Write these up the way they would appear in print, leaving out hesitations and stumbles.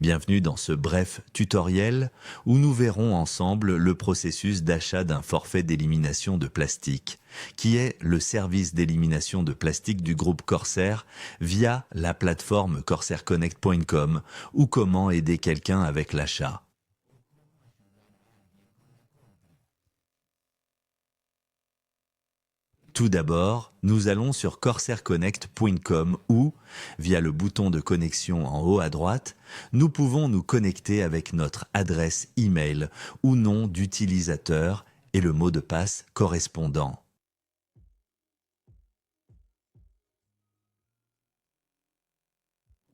Bienvenue dans ce bref tutoriel où nous verrons ensemble le processus d'achat d'un forfait d'élimination de plastique, qui est le service d'élimination de plastique du groupe Corsair via la plateforme corsairconnect.com ou comment aider quelqu'un avec l'achat. Tout d'abord, nous allons sur corsairconnect.com où, via le bouton de connexion en haut à droite, nous pouvons nous connecter avec notre adresse e-mail ou nom d'utilisateur et le mot de passe correspondant.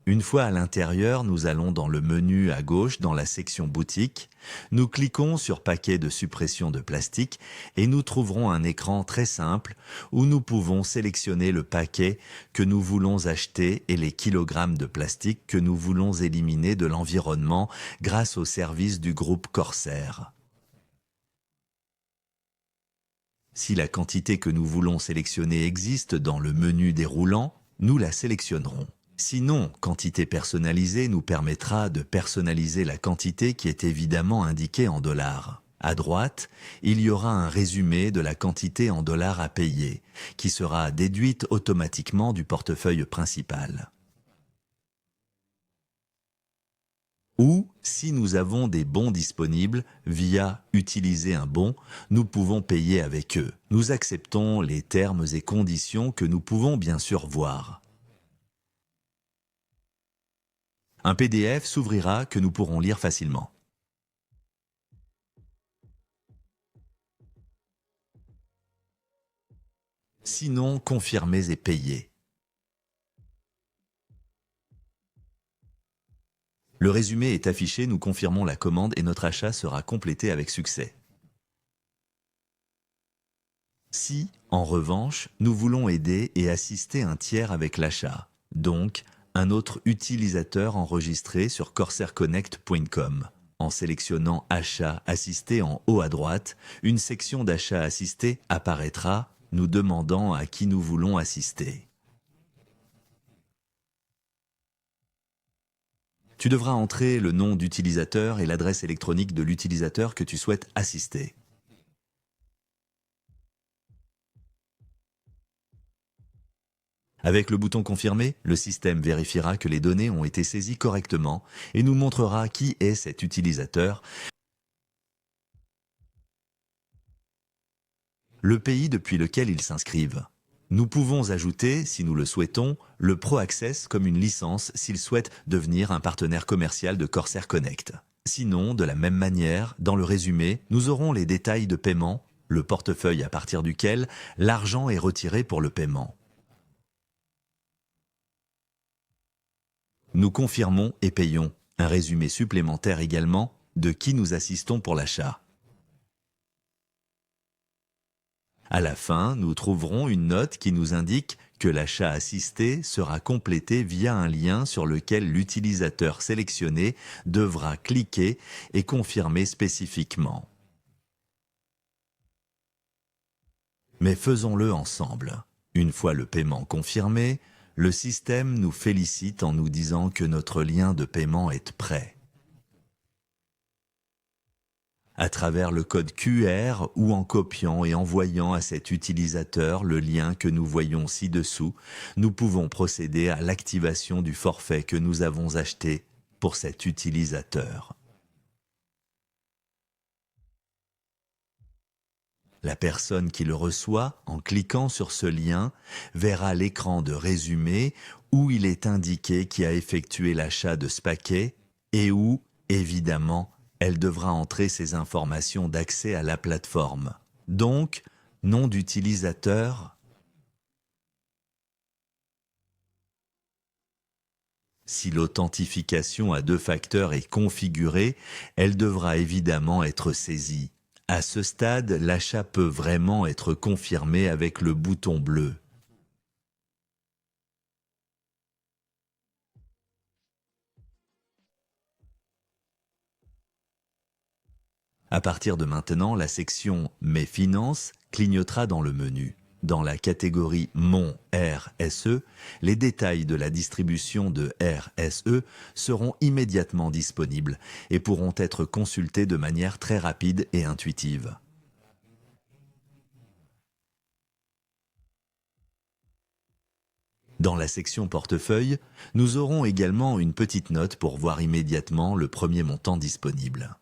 Une fois à l'intérieur, nous allons dans le menu à gauche dans la section boutique. Nous cliquons sur paquet de suppression de plastique et nous trouverons un écran très simple où nous pouvons sélectionner le paquet que nous voulons acheter et les kilogrammes de plastique que nous voulons éliminer de l'environnement grâce au service du groupe Corsair. Si la quantité que nous voulons sélectionner existe dans le menu déroulant, nous la sélectionnerons. Sinon, quantité personnalisée nous permettra de personnaliser la quantité qui est évidemment indiquée en dollars. À droite, il y aura un résumé de la quantité en dollars à payer, qui sera déduite automatiquement du portefeuille principal. Ou, si nous avons des bons disponibles, via « Utiliser un bon », nous pouvons payer avec eux. Nous acceptons les termes et conditions que nous pouvons bien sûr voir. Un PDF s'ouvrira que nous pourrons lire facilement. Sinon, confirmez et payez. Le résumé est affiché, nous confirmons la commande et notre achat sera complété avec succès. Si, en revanche, nous voulons aider et assister un tiers avec l'achat, donc un autre utilisateur enregistré sur corsairconnect.com. En sélectionnant « Achat assisté » en haut à droite, une section d'achat assisté apparaîtra, nous demandant à qui nous voulons assister. Tu devras entrer le nom d'utilisateur et l'adresse électronique de l'utilisateur que tu souhaites assister. Avec le bouton « Confirmer », le système vérifiera que les données ont été saisies correctement et nous montrera qui est cet utilisateur, le pays depuis lequel ils s'inscrivent. Nous pouvons ajouter, si nous le souhaitons, le Pro Access comme une licence s'ils souhaitent devenir un partenaire commercial de Corsair Connect. Sinon, de la même manière, dans le résumé, nous aurons les détails de paiement, le portefeuille à partir duquel l'argent est retiré pour le paiement. Nous confirmons et payons. Un résumé supplémentaire également de qui nous assistons pour l'achat. À la fin, nous trouverons une note qui nous indique que l'achat assisté sera complété via un lien sur lequel l'utilisateur sélectionné devra cliquer et confirmer spécifiquement. Mais faisons-le ensemble. Une fois le paiement confirmé, le système nous félicite en nous disant que notre lien de paiement est prêt. À travers le code QR ou en copiant et envoyant à cet utilisateur le lien que nous voyons ci-dessous, nous pouvons procéder à l'activation du forfait que nous avons acheté pour cet utilisateur. La personne qui le reçoit, en cliquant sur ce lien, verra l'écran de résumé où il est indiqué qui a effectué l'achat de ce paquet et où, évidemment, elle devra entrer ses informations d'accès à la plateforme. Donc, nom d'utilisateur, si l'authentification à 2 facteurs est configurée, elle devra évidemment être saisie. À ce stade, l'achat peut vraiment être confirmé avec le bouton bleu. À partir de maintenant, la section « Mes finances » clignotera dans le menu. Dans la catégorie Mon RSE, les détails de la distribution de RSE seront immédiatement disponibles et pourront être consultés de manière très rapide et intuitive. Dans la section portefeuille, nous aurons également une petite note pour voir immédiatement le premier montant disponible.